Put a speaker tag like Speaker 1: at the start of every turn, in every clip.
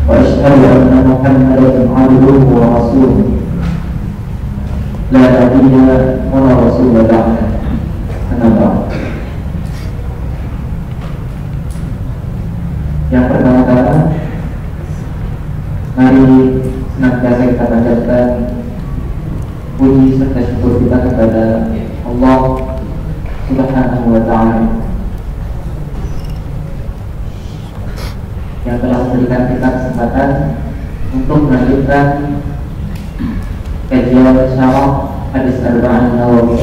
Speaker 1: وأشهد أن محمدا عبده ورسوله لا نبي ولا رسول بعده. أما بعد. Yang pertama-tama, mari senantiasa kita panjatkan puji serta syukur kita kepada Allah Subhanahu wa Ta'ala yang telah memberikan kita kesempatan untuk melanjutkan kajian syarah hadis Arba'in Nawawi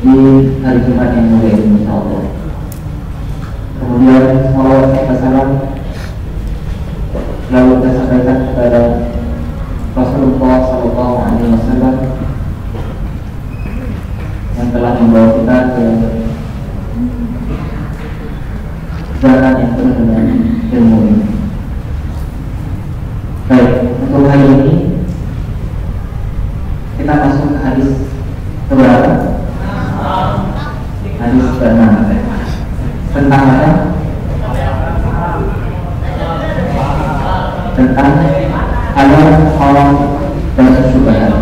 Speaker 1: di hari Jumat yang mulia ini, insyaallah. Kemudian salawat serta salam lalu kita sampaikan kepada Rasulullah Sallallahu Alaihi Wasallam yang telah membawa kita ke jalan yang penuh dengan ilmu ini. Baik, untuk hari ini kita masuk ke hadis keberapa? Hadis ke-6. Tentang apa? Tentang halal, haram, dan syubhat.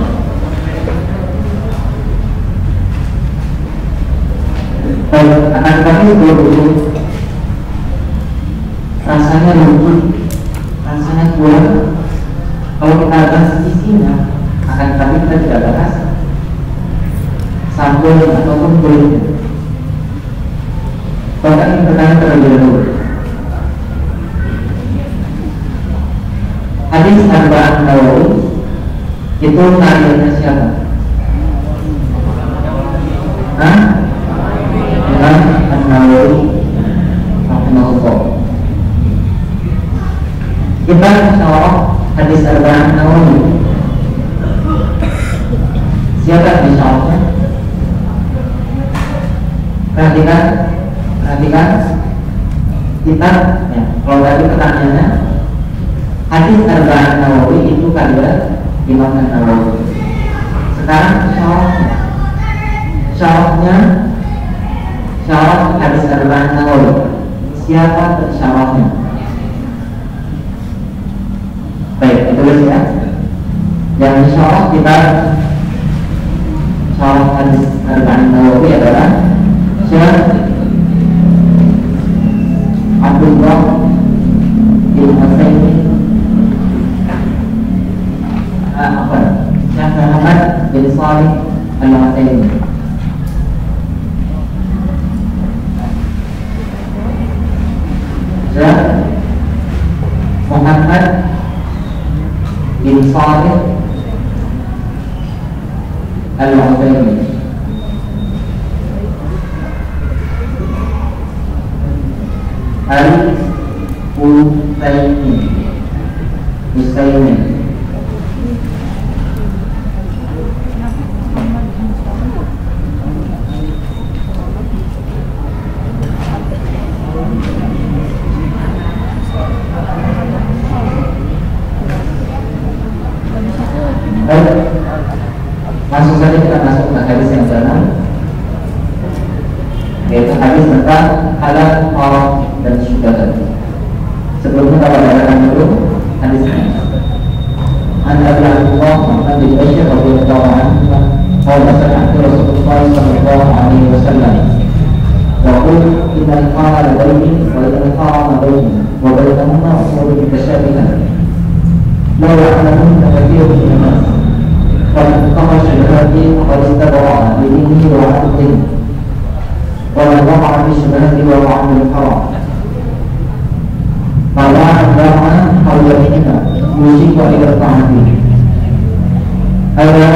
Speaker 1: Baik, akan kami berburu. Rasanya lembut, rasanya kuat. Kalau kita bahas isinya, akan tapi kita tidak bahas sambal ataupun kulitnya. Bahkan yang pertama terlebih dahulu, hadis Arba'in Nawawi itu karyanya siapa? Imam An-Nawawi rahimahullah. Kita insyaallah hadis Arba'in Nawawi. Siapa yang insyaallah? Perhatikan kita ya, kalau tadi pertanyaannya hadis Arba'in Nawawi itu karya Imam An-Nawawi. Sekarang syarah hadis Arba'in Nawawi. Siapa syarahnya? Baik, ditulis ya. Yang insyaallah kita syarah hadis Arba'in Nawawi adalah Syekh Abdullah bin Husain Syekh Muhammad bin Shalih Al-Utsaimin. Syekh Muhammad bin Shalih Al-Utsaimin. Al-Utsaimin. Langsung saja kita masuk ke hadis yang ke-6, yaitu hadis tentang halal, haram, dan syubhat. Sebelumnya kita bacakan dulu hadisnya. An Abi Abdullah Muhammad bin Bashir radhiyallahu anhu qala sami'tu Rasulullah sallallahu alaihi wasallam yaqul innal halala baini wa innal harama baini wa bainahuma umurun mutashabihat la ya'lamunna katsirun minan nas. فمن قام الشبهات فقد استبرأ بدينه وعقله ومن وقع في الشبهات وقع في الحرام فلا أدرى حولهما يوشك إلى الطعام ألا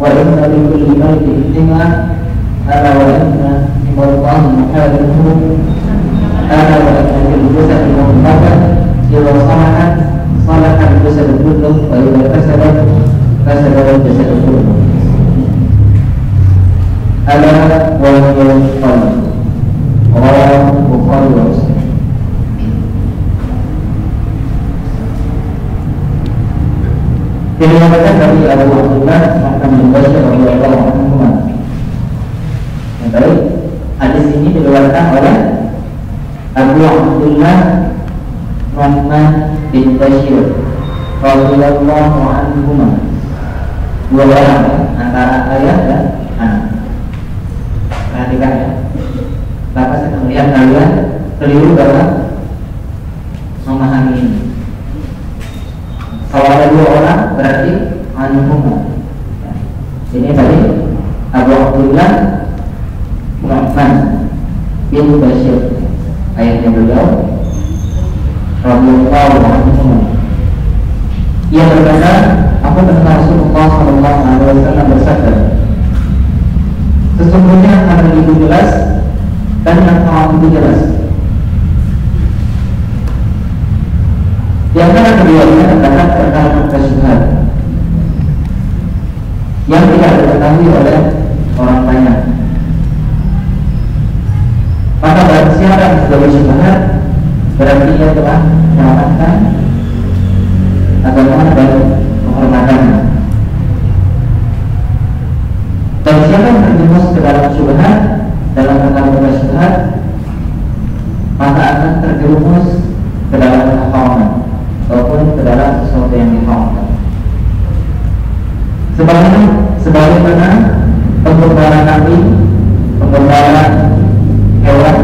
Speaker 1: وإن لكل ملك حكمة ألا وإن والله محاربه ألا وإن للجسد مضغة إذا صلحت صلح الجسد كله وإذا فسدت فسد الجسد كله ألا وهي القلب. رواه البخاري ومسلم. Diriwayatkan dari Abu Abdullah Muhammad bin Bashir radhiyallahu anhu. Yang baik, hadis ini diriwayatkan oleh Abu Abdullah Nu'man bin Bashir radhiyallahu anhuma. Dua orang antara ayah dan anak. Perhatikan ya. Bapak sedang melihat kalian keliru dalam memahami ini. Kalau ada dua orang berarti anhuma. Ini tadi Abu Abdullah Nu'man bin Bashir, ayahnya beliau radhiyallahu anhu. Ia berkata, aku mendengar Rasulullah SAW bersabda, sesungguhnya yang akan itu jelas dan yang haram itu jelas. Di antara keduanya terdapat perkara syubhat yang tidak diketahui oleh orang banyak. Maka barang siapa yang sudah bersyubhat, berarti ia telah melakukan agama dan penghormatannya. Dan siapa yang terjerumus ke dalam syubhat, dalam perkara syubhat, maka akan terjerumus ke dalam keharaman ataupun ke dalam sesuatu yang diharamkan. Sebagaimana penggembala kambing, penggembala hewan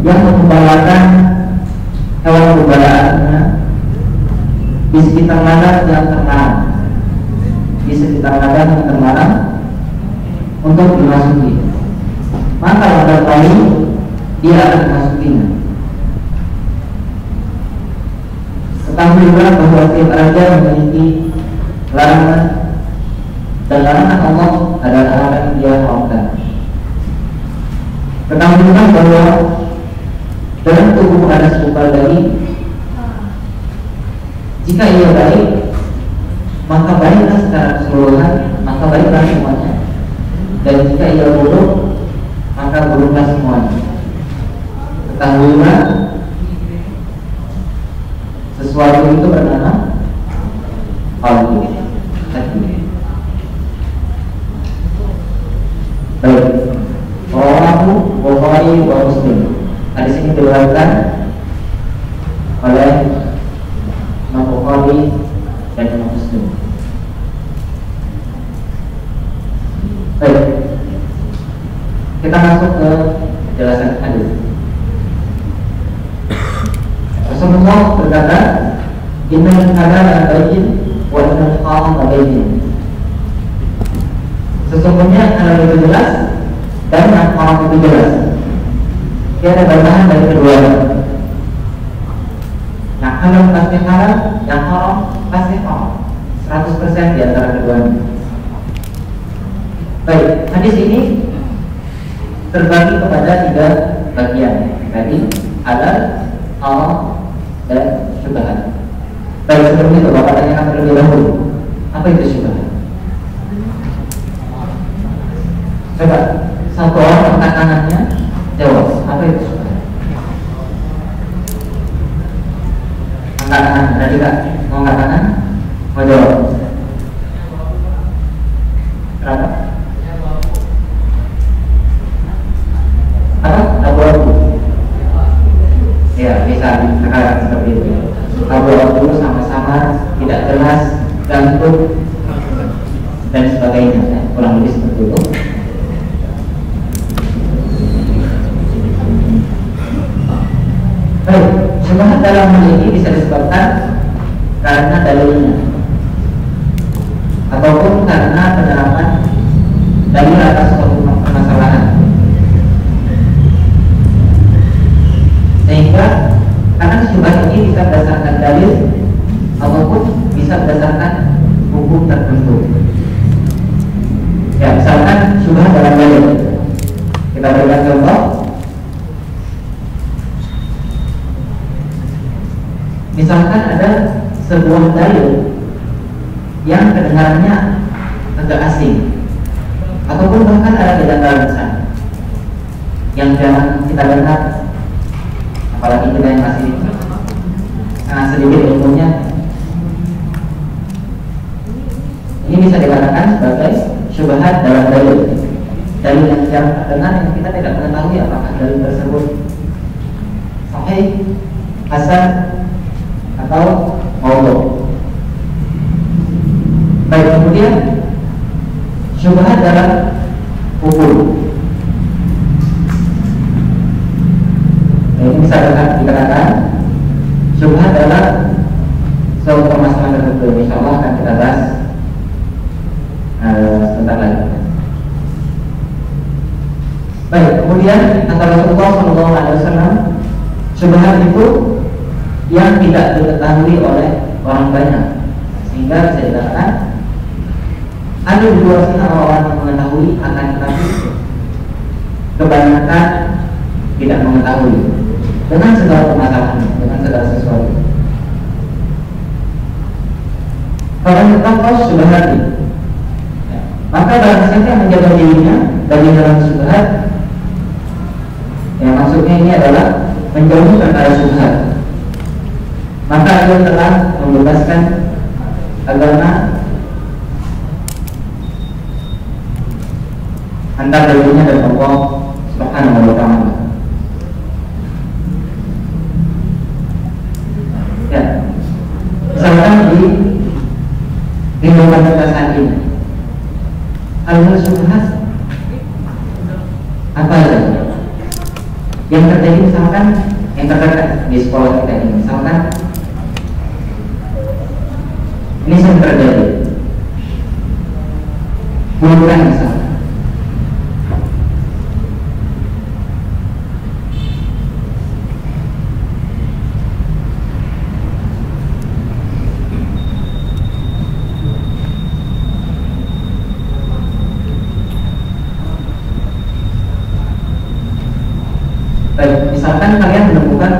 Speaker 1: yang menggembalakan hewan penggembalaannya di sekitar ladang yang terlarang, di sekitar ladang yang terlarang untuk dimasuki, maka ladang kali dia akan memasukinya. Ketahuilah bahwa setiap raja memiliki larangan, dan larangan Allah adalah hal yang dia haramkan. Ketahuilah bahwa dalam tubuh ada segumpal daging. Jika ia baik, maka baiklah secara keseluruhan, maka baiklah semuanya. Dan jika ia buruk, maka buruklah semuanya. Ketahuilah sesuatu itu bernama qalbi, hati. Baik, rawahu Bukhari wa Muslim. Hadis ini diriwayatkan oleh Imam Bukhari dan Imam Muslim. Baik, kita masuk ke penjelasan hadis. Rasulullah berkata, innal halala bayyin wa innal harama bayyin. Sesungguhnya halal itu jelas dan yang haram itu jelas. Tiada bantahan dari keduanya. Yang halal pasti halal, yang haram pasti haram. 100% di antara keduanya. Baik, hadis ini terbagi kepada 3 bagian. Tadi halal, haram, dan syubhat. Baik, sebelum itu Bapak tanyakan terlebih dahulu, apa itu syubhat? Coba satu orang angkat tangannya, jawab, apa itu syubhat? Angkat tangan, berarti Kak, mau angkat tangan? Mau jawab? Berapa? Apa? Abu-abu. Ya, bisa sekarang seperti itu. Abu-abu sama-sama tidak jelas, gantung dan sebagainya, ya, kurang lebih seperti itu. Baik, syubhat dalam hal ini bisa disebabkan karena dalilnya ataupun karena penerapan dalil atas suatu permasalahan, sehingga karena syubhat ini bisa berdasarkan dalil ataupun bisa berdasarkan hukum tertentu. Ya, misalkan syubhat dalam dalil, kita berikan contoh. Misalkan ada sebuah dalil yang kedengarannya agak asing, ataupun bahkan ada kejanggalan besar yang jarang kita dengar, apalagi kita yang masih sangat sedikit ilmunya. Ini bisa dikatakan sebagai syubhat dalam dalil yang jarang terdengar, yang kita tidak mengetahui apakah dalil tersebut sahih hasan atau maudhu. Baik, kemudian syubhat dalam hukum. Ini bisa dikatakan syubhat dalam suatu permasalahan tertentu. Insya Allah akan kita bahas sebentar lagi. Baik, kemudian kata Rasulullah SAW, syubhat itu yang tidak diketahui oleh orang banyak, sehingga bisa dikatakan ada di luar sana orang yang mengetahui, akan tetapi kebanyakan tidak mengetahui dengan segala permasalahan, dengan segala sesuatu. Kalau kita tahu syubhat itu, maka barang siapa yang menjaga dirinya dari dalam syubhat, yang maksudnya ini adalah menjauhi perkara syubhat, maka dia telah membebaskan agama antara dirinya dan Allah Subhanahu wa Ta'ala. Ya, misalkan di lingkungan kita saat ini, hal-hal syubhat apa ya yang terjadi, misalkan yang terdekat di sekolah kita ini, misalkan ini sering terjadi, bukan misalkan misalkan kalian menemukan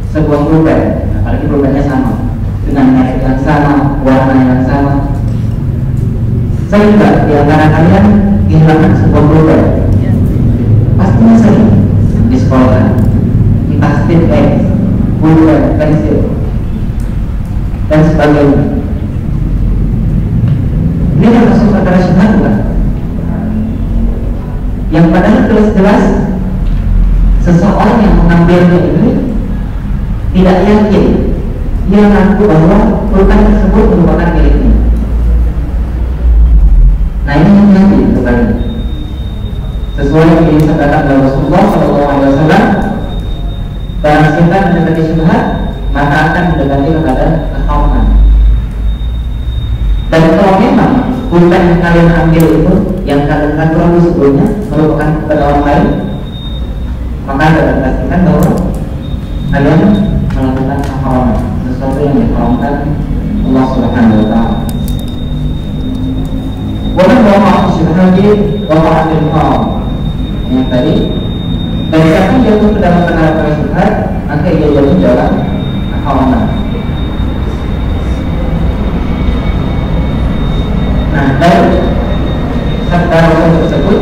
Speaker 1: sebuah pulpen, apalagi pulpennya sama, dengan merek yang sama, warna yang sama, sehingga di antara kalian kehilangan sebuah pulpen. Pastinya sering di sekolah, di plastik, pulpen, pensil, dan sebagainya. Ini termasuk perkara syubhat bukan? Yang padahal jelas-jelas seseorang yang mengambilnya ini tidak yakin, dia mengaku bahwa pulpen tersebut merupakan miliknya. Nah, ini yang yakin bukan? Sesuai yang disabdakan oleh Rasulullah SAW, barang siapa mendekati syubhat, maka akan mendekati kepada kehauman. Dan kalau memang pulpen yang kalian ambil itu, yang kalian ragu sebelumnya, merupakan kepada orang lain, maka dapat pastikan bahwa kalian melakukan keharaman, sesuatu yang diharamkan Allah Subhanahu wa Ta'ala. Walau bahwa syubhati wa ma'adil haram, yang tadi, dan siapa jatuh ke dalam perkara syubhat, maka ia jatuh dalam keharaman. Nah, dari sabda Rasul tersebut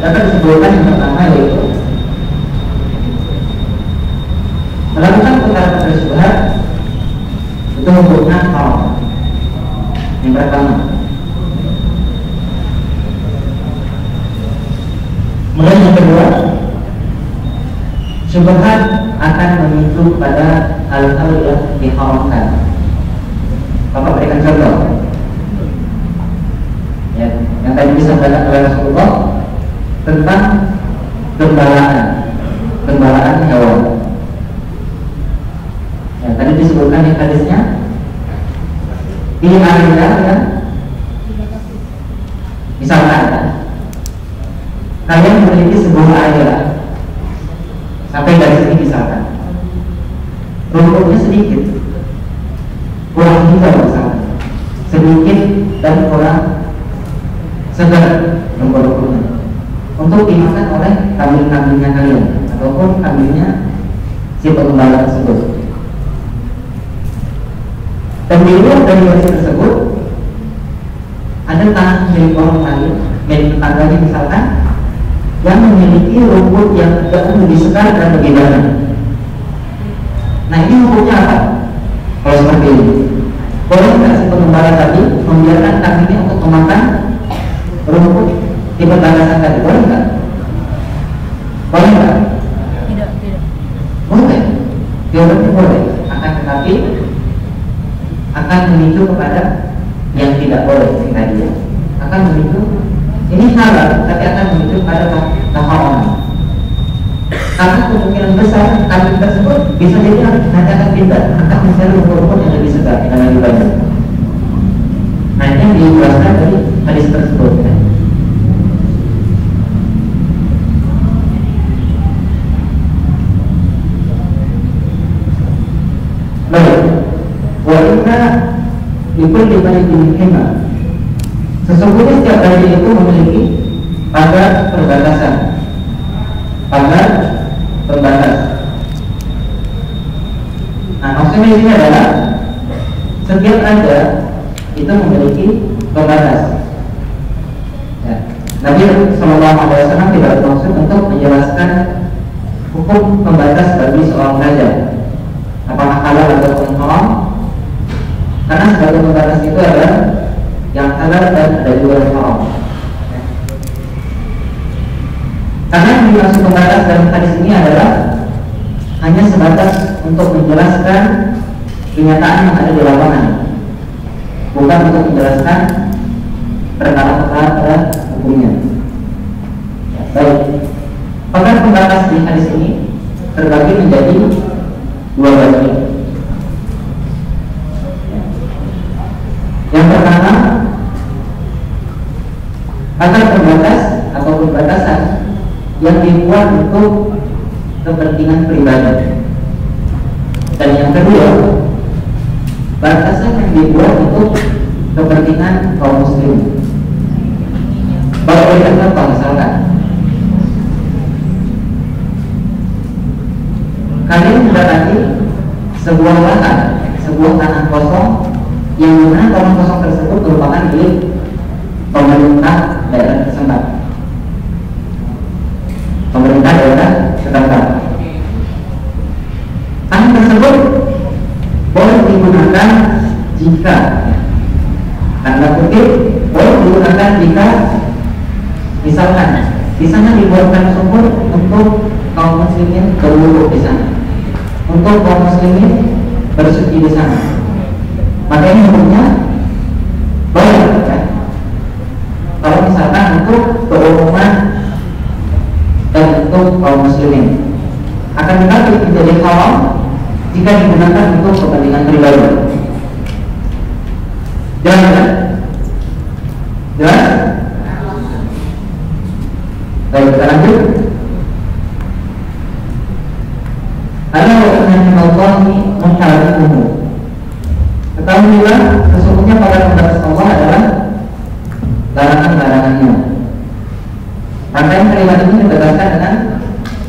Speaker 1: dapat disebutkan yang pertama, yaitu melakukan perkara syubhat itu hukumnya haram. Yang pertama, kemudian yang kedua, syubhat akan memicu pada hal-hal yang diharamkan. Bapak berikan contoh, ya, yang tadi disampaikan oleh Rasulullah tentang gembalaan hewan. Ya, tadi disebutkan di hadisnya di area ya, misalkan kalian memiliki sebuah area sampai dari sini, misalkan rumputnya sedikit, kurang hijau misalkan, sedikit dan kurang segar rumput-rumputnya, untuk dimakan oleh kambing-kambingnya kalian ataupun kambingnya si pengembala tersebut. Dan di luar dari hasil tersebut ada tanah milik orang lain, milik tetangganya misalkan, yang memiliki rumput yang lebih segar dan lebih banyak. Nah, ini hukumnya apa? Kalau seperti ini, boleh nggak si pengembala tadi membiarkan kambingnya untuk memakan rumput di perbatasan tadi? Boleh nggak? Boleh nggak?
Speaker 2: Tidak.
Speaker 1: Teorinya boleh, akan tetapi akan memicu kepada yang tidak boleh tadi ya. Akan memicu, ini halal tapi akan memicu pada keharaman. Karena kemungkinan besar kambing tersebut bisa jadi nanti akan pindah, akan mencari rumput-rumput yang lebih segar dan lebih banyak. Nah ini yang dijelaskan dari hadis tersebut ya. Baik, wanita itu dibalik hima. Sesungguhnya setiap daging itu memiliki pagar perbatasan, pagar terbatas. Nah, maksudnya ini adalah setiap raja itu memiliki pembatas. Ya. Nabi Shallallahu Alaihi Wasallam tidak bermaksud untuk menjelaskan hukum pembatas bagi seorang raja, apakah halal ataupun haram, karena sebagai pembatas itu adalah yang halal dan ada juga yang haram. Ya. Karena yang dimaksud pembatas dalam hadis ini adalah hanya sebatas untuk menjelaskan kenyataan yang ada di lapangan, bukan untuk menjelaskan perkara-perkara pada hukumnya. Ya, baik, pagar pembatas di hadis ini terbagi menjadi dua bagian. Ya. Yang pertama, pagar pembatas atau pembatasan yang dibuat untuk kepentingan pribadi. Dan yang kedua, batasan yang dibuat untuk kepentingan kaum muslim. Kalau kita contoh misalkan, kalian mendapati sebuah lahan, sebuah tanah kosong yang mana tanah kosong tersebut merupakan milik pemerintah daerah setempat. Pemerintah daerah setempat. Tanah tersebut boleh digunakan jika, tanda kutip, boleh digunakan jika misalkan di sana dibuatkan sumur untuk kaum muslimin berwudu di sana, untuk kaum muslimin bersuci di sana, maka ini hukumnya boleh ya? Kalau misalkan untuk keumuman dan untuk kaum muslimin, akan tetapi menjadi haram jika digunakan untuk kepentingan pribadi. Jelas kan? Jelas? Baik, kita lanjut. Ala wa inna Allahi muharrimuhu. Ketahuilah sesungguhnya pada pembatas Allah adalah larangan-larangannya. Rangkaian kalimat ini ditegaskan dengan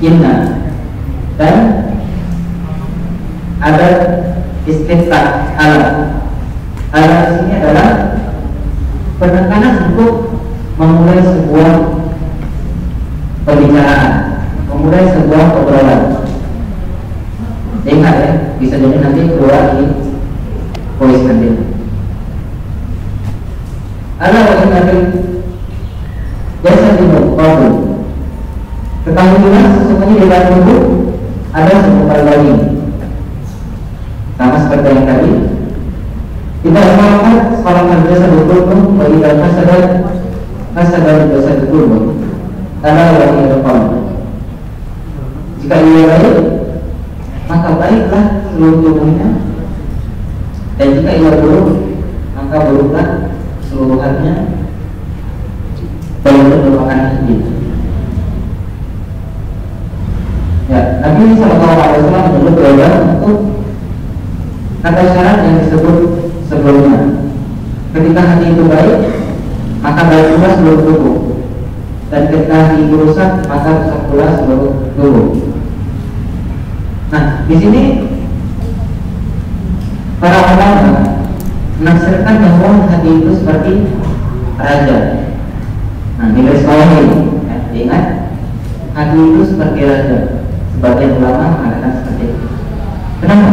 Speaker 1: inna dan ada istiftah ala. Ala di sini adalah penekanan untuk memulai sebuah pembicaraan, memulai sebuah obrolan. Ingat ya, bisa jadi nanti keluar di voice nanti. Ala wa inna bil jasadikum qabul. Ketahuilah sesungguhnya di dalam tubuh ada segumpal daging. Sama seperti yang tadi. Tidak apa-apa sekolah kerja sebetulnya bagi dalam masalah dosa betul. Karena orang yang depan. Jika ia baik, maka baiklah seluruh tubuhnya. Dan jika ia buruk, maka buruklah seluruhannya. Baik merupakan hadis. Ya, Nabi SAW menyebut doa untuk kata syarat yang disebut sebelumnya. Ketika hati itu baik, maka baik pula seluruh tubuh. Dan ketika hati itu rusak, maka rusak pula seluruh tubuh. Nah, di sini para ulama menafsirkan bahwa hati itu seperti raja. Nah, nilai sekolah ini, ya, ingat, hati itu seperti raja. Sebagian ulama mengatakan seperti itu. Kenapa?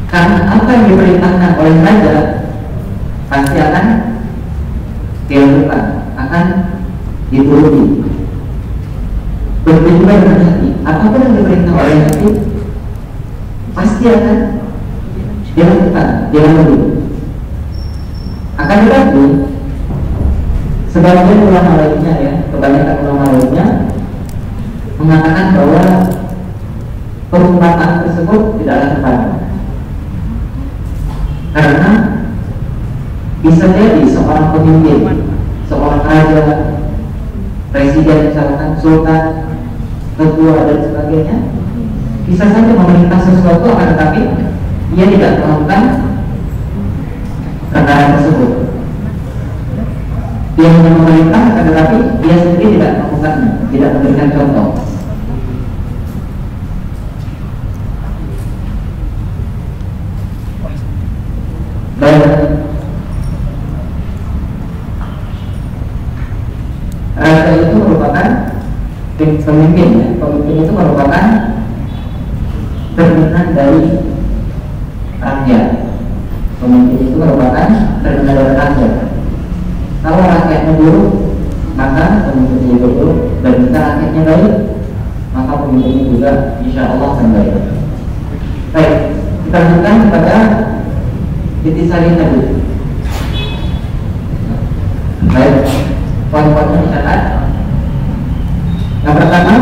Speaker 1: Karena apa yang diperintahkan oleh raja pasti akan dilakukan, akan dituruti. Begitu juga dengan hati. Apapun yang diperintah oleh hati pasti akan dilakukan, dilalui. Akan tetapi sebagian ulama lainnya, ya, kebanyakan ulama lainnya mengatakan bahwa perumpamaan tersebut tidaklah tepat, karena bisa jadi seorang pemimpin, seorang raja, presiden, misalkan sultan, ketua dan sebagainya, bisa saja memerintah sesuatu, akan tetapi dia tidak melakukan perkara tersebut. Dia hanya memerintah, akan tetapi dia sendiri tidak melakukannya, tidak memberikan contoh. Baik, raja itu merupakan pemimpin, ya. Pemimpin itu merupakan cerminan dari rakyat. Pemimpin itu merupakan cerminan dari rakyat. Kalau rakyatnya buruk, maka pemimpinnya buruk, dan jika rakyatnya baik, maka pemimpinnya juga insya Allah akan baik. Baik, kita lanjutkan kepada intisari tadi. Baik, poin-poinnya dicatat. Yang pertama,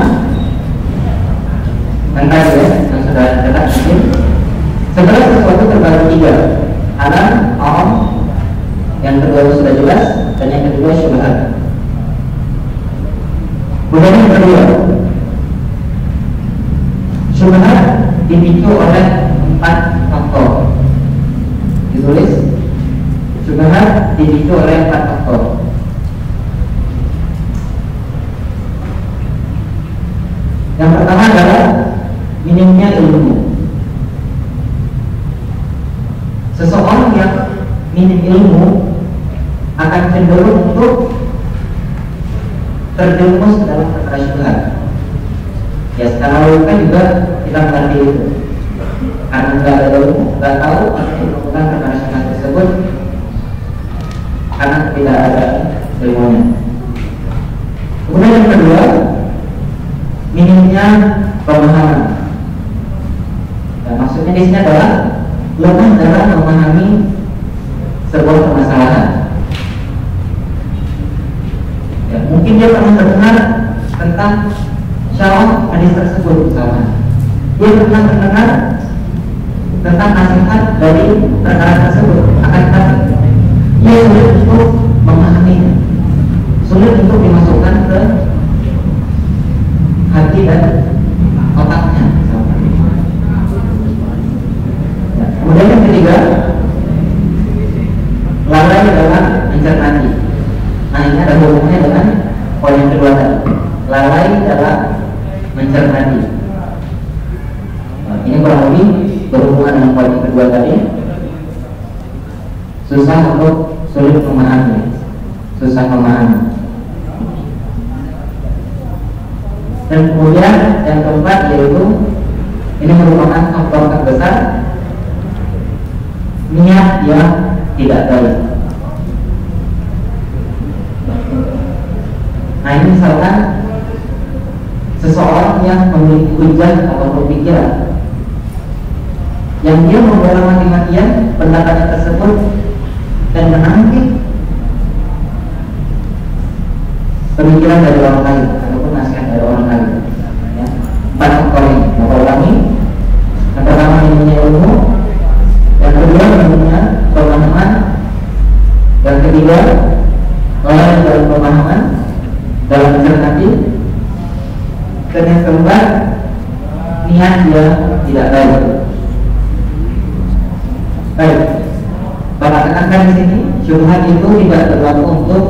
Speaker 1: yang sudah dicatat mungkin, segala sesuatu terbagi tiga: alam, awam, yang kedua sudah jelas, dan yang kedua syubhat. Kemudian yang kedua, syubhat dipicu oleh 4 faktor. Ditulis, syubhat dipicu oleh 4 faktor. Yang pertama adalah minimnya ilmu. Seseorang yang minim ilmu akan cenderung untuk terjerumus ke dalam perkara syubhat. Ya, secara logika juga kita mengerti itu. Karena nggak ada ilmu, nggak tahu apa yang melakukan perkara syubhat tersebut, karena tidak ada ilmunya. Kemudian yang kedua, minimnya pemahaman. Nah, maksudnya di sini adalah lemah dalam memahami sebuah permasalahan. Ya, mungkin dia pernah terdengar tentang syarah hadis tersebut, misalnya dia pernah terdengar tentang nasihat dari perkara tersebut, akan tetapi dia sulit untuk memahaminya, sulit untuk dimasukkan ke hati dan otaknya. Ya, kemudian yang ketiga, lalai dalam mencermati. Nah, ini ada hubungannya dengan poin yang kedua tadi, lalai dalam mencermati. Nah, ini kurang lebih berhubungan dengan poin yang kedua tadi. Susah untuk sulit memahami, susah memahami. Dan kemudian yang keempat, yaitu ini merupakan faktor terbesar, niat yang tidak baik. Nah, ini misalkan seseorang yang memiliki hujah atau pikiran yang dia membela mati-matian pendapatnya tersebut dan menangkis pemikiran dari orang lain ataupun nasihat dari orang lain. Ya, 4 faktor ini. Maka ulangi, yang pertama minimnya ilmu, yang kedua minimnya pemahaman, yang ketiga lalai dalam pemahaman, dalam mencermati, dan yang keempat niat dia tidak baik. Baik, Bapak tekankan di sini, syubhat itu tidak berlaku untuk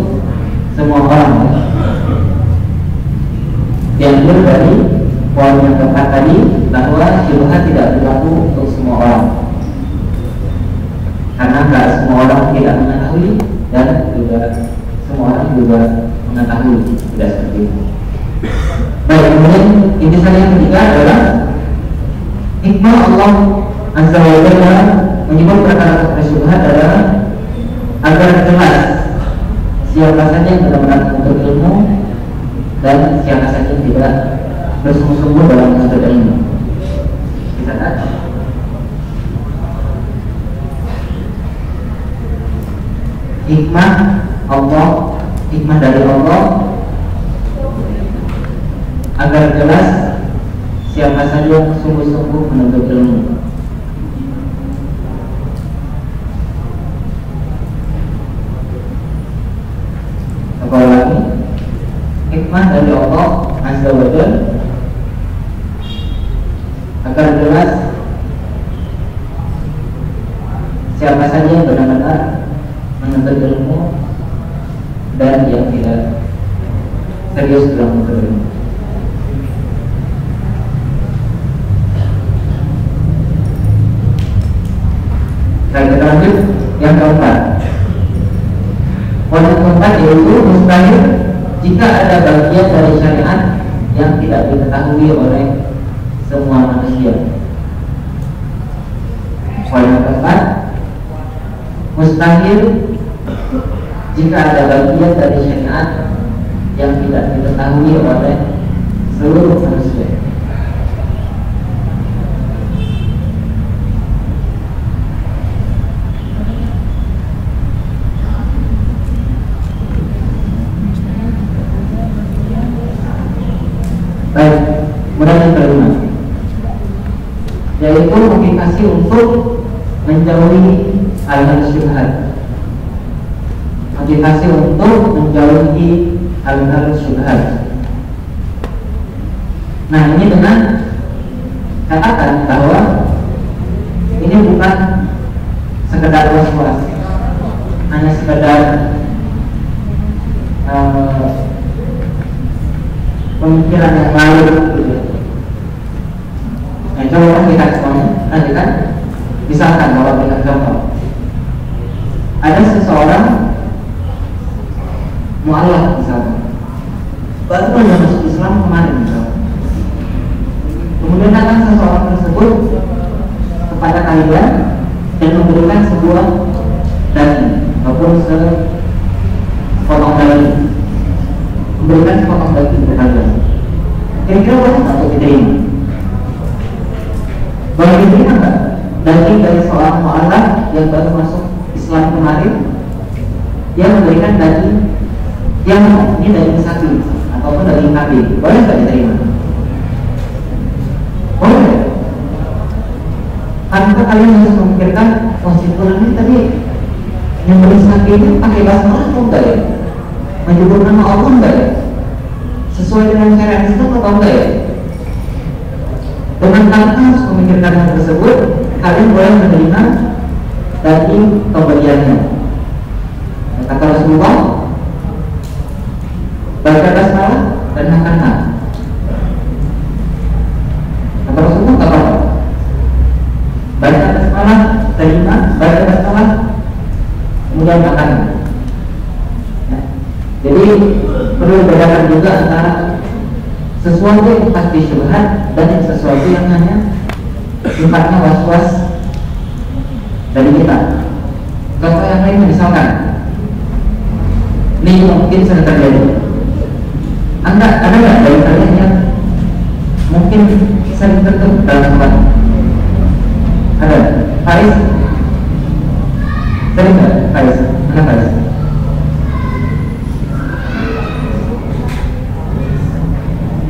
Speaker 1: semua orang. Diambil dari poin yang keempat tadi, bahwa syubhat tidak berlaku untuk semua orang, karena tidak semua orang tidak mengetahui, dan juga semua orang juga mengetahui tidak seperti itu. Baik, kemudian intisari yang ketiga adalah hikmah Allah Azza wa Jalla menyebut perkara syubhat adalah agar jelas siapa saja yang benar-benar untuk ilmu dan siapa saja tidak bersungguh-sungguh dalam menuntut ilmu. Bisa tak? Hikmah Allah, hikmah dari Allah agar jelas siapa saja yang sungguh-sungguh menuntut ilmu. Apalagi lagi, hikmah dari Allah Azza wa Jalla agar jelas siapa saja yang benar-benar menuntut ilmu dan yang tidak serius dalam menuntut ilmu. Baik, kita lanjut yang keempat. Poin keempat yaitu mustahil jika ada bagian dari syariat yang tidak diketahui oleh semua manusia. Poin keempat, mustahil jika ada bagian dari syariat yang tidak diketahui oleh seluruh manusia. Baik, kemudian yang kelima, yaitu motivasi untuk menjauhi hal-hal syubhat. Motivasi untuk menjauhi hal-hal syubhat. Nah, ini dengan catatan bahwa ini bukan sekedar was-was, hanya sekedar pemikiran yang lain gitu. Nah, coba kita semuanya, nanti kan misalkan kalau kita contoh, ada seseorang mu'alaf misalnya, baru saja masuk Islam kemarin misalnya, kemudian datang seseorang tersebut kepada kalian dan memberikan sebuah daging maupun sepotong daging, memberikan sepotong daging kepada kalian. Kira-kira boleh atau diterima? Boleh diterima enggak? Daging dari seorang mu'alaf yang baru masuk Islam kemarin, dia memberikan daging yang ini daging sapi ataupun daging kambing, boleh nggak diterima? Boleh. Tanpa kalian harus memikirkan, oh si fulan ini tadi yang beli sapi ini pakai basmalah atau enggak ya? Menyebut nama Allah enggak ya? Sesuai dengan syariat Islam atau enggak ya? Dengan tanpa harus memikirkan hal tersebut, kalian boleh menerima daging pemberiannya. Kata Rasulullah, baca basmalah dan makan hak. Kata Rasulullah apa? Baca basmalah, terima, baca basmalah, kemudian makan. Ya. Jadi perlu dibedakan juga antara sesuatu yang pasti syubhat dan sesuatu yang hanya sifatnya was-was dari kita. Contoh yang lain misalkan, ini mungkin sering terjadi. Ada nggak dari kalian yang mungkin sering tertentu dalam sholat? Ada? Faris? Sering nggak? Faris? Mana Faris?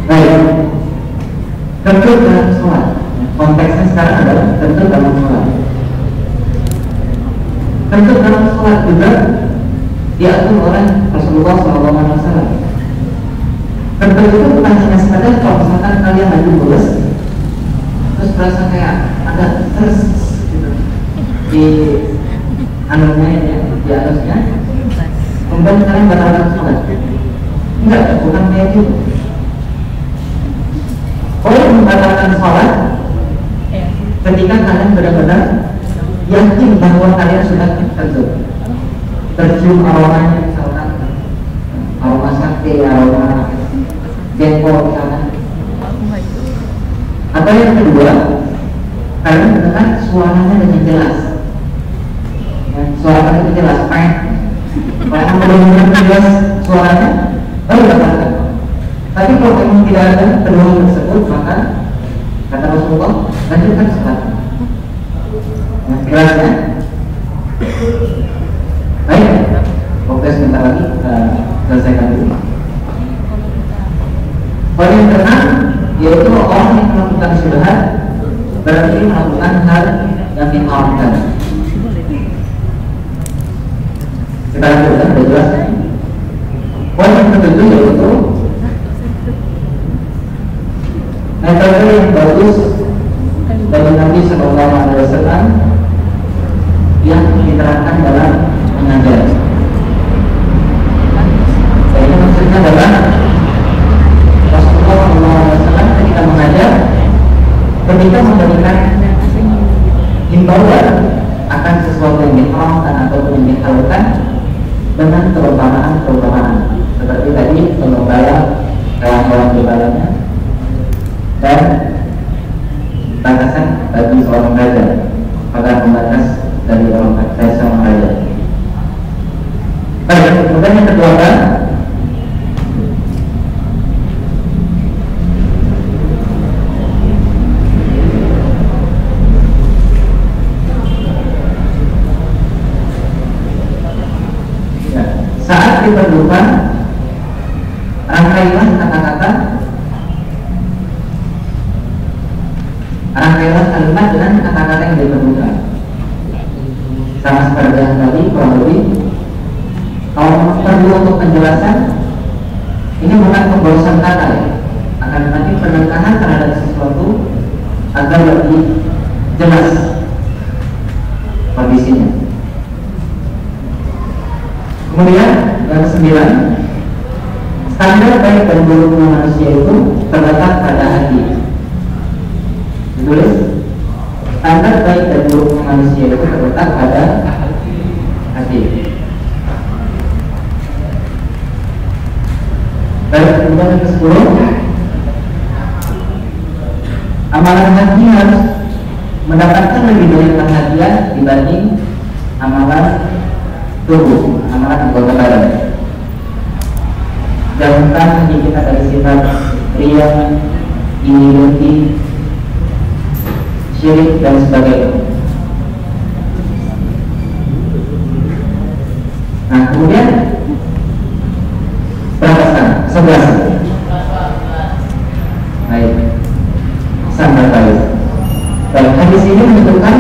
Speaker 1: Baik, tertentu dalam sholat. Konteksnya sekarang adalah tertentu dalam sholat. Tertentu dalam sholat juga diatur oleh Rasulullah SAW. Tertentu itu bukan hanya sekadar kalau misalkan kalian lagi bolos, terus berasa kayak ada terus gitu di anunya ya, di atasnya, kemudian kalian batalkan sholat. Enggak, bukan kayak gitu. Boleh membatalkan sholat ketika kalian benar-benar yakin bahwa kalian sudah tercium aromanya, misalkan aroma sate, aroma jengkol misalkan. Atau yang kedua, kalian mendengar suaranya dengan jelas, ya, suaranya dengan jelas, kalian mendengar jelas suaranya, baru batalkan. Tapi kalau memang tidak ada peluang tersebut, maka kata Rasulullah, lanjutkan sholat. Nah, jelasnya. Baik, oke, sebentar lagi selesaikan dulu. Poin yang keenam yaitu orang yang melakukan syubhat berarti melakukan hal yang diharamkan. Kita lihat sudah jelas. Poin yang ketujuh yaitu metode yang bagus dari Nabi Sallallahu Alaihi Wasallam yang diterapkan dalam mengajar. Jadi maksudnya adalah Rasulullah SAW ketika mengajar, ketika memberikan himbauan akan sesuatu yang diharamkan ataupun yang dihalalkan dengan perumpamaan seperti tadi pengembala hewan-hewan berbalanya dan batasan bagi seorang raja, pagar pembatas dari seorang raja. Baik, kemudian yang kedua kan, saat diperlukan rangkaian kata-kata, rangkaian kalimat dengan kata-kata yang diperlukan. Sama seperti yang tadi, kurang lebih kalau perlu untuk penjelasan, ini bukan pemborosan kata ya, akan tetapi penekanan terhadap sesuatu agar lebih jelas kondisinya. Kemudian yang ke-9, standar baik dan buruknya manusia itu terletak pada hati. Ditulis, standar baik dan buruknya manusia itu terletak pada hati. Baik, kemudian yang ke-10, amalan hati harus mendapatkan lebih banyak perhatian dibanding amalan tubuh, amalan anggota badan. Jauhkan hati kita dari sifat ria, iri, syirik dan sebagainya. Nah, kemudian berapa sekarang? 11. Baik, sampai baik. Baik, hadis ini menunjukkan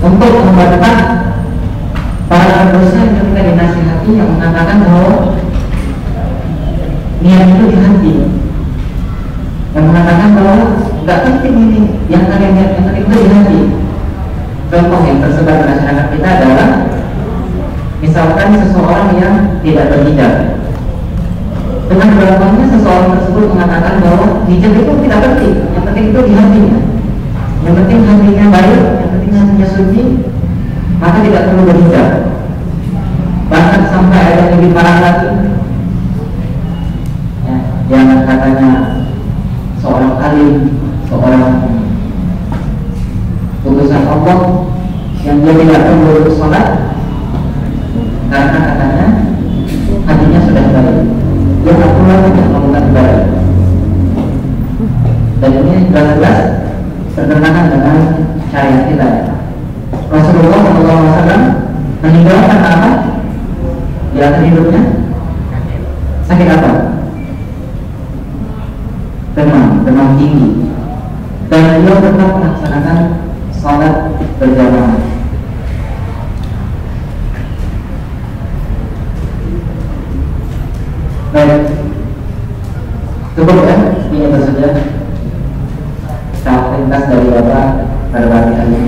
Speaker 1: untuk membantu para pendosa yang ketika dinasihati yang mengatakan bahwa niat itu di hati, yang mengatakan bahwa nggak penting ini, yang kalian lihat yang penting itu di hati. Contoh yang tersebar di masyarakat kita adalah misalkan seseorang yang tidak berhijab, dengan berlakunya seseorang tersebut mengatakan bahwa hijab itu tidak penting, yang penting itu di hatinya, yang penting hatinya baik, yang penting hatinya suci, maka tidak perlu berhijab. Bahkan sampai ada yang lebih parah lagi ya, yang katanya seorang alim, seorang utusan Allah yang dia tidak perlu sholat karena katanya hatinya sudah baik, dia tak perlu untuk melakukan ibadah. Dan ini jelas-jelas bertentangan dengan syariat kita. Rasulullah SAW meninggalkan apa di akhir hidupnya? Sakit apa? Demam tinggi. Dan beliau tetap melaksanakan sholat berjamaah. Baik, cukup ya, ini saja lintas dari Bapak pada pagi hari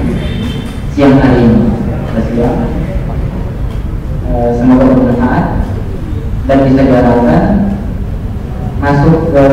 Speaker 1: siang hari ini. Semoga bermanfaat dan bisa diharapkan masuk ke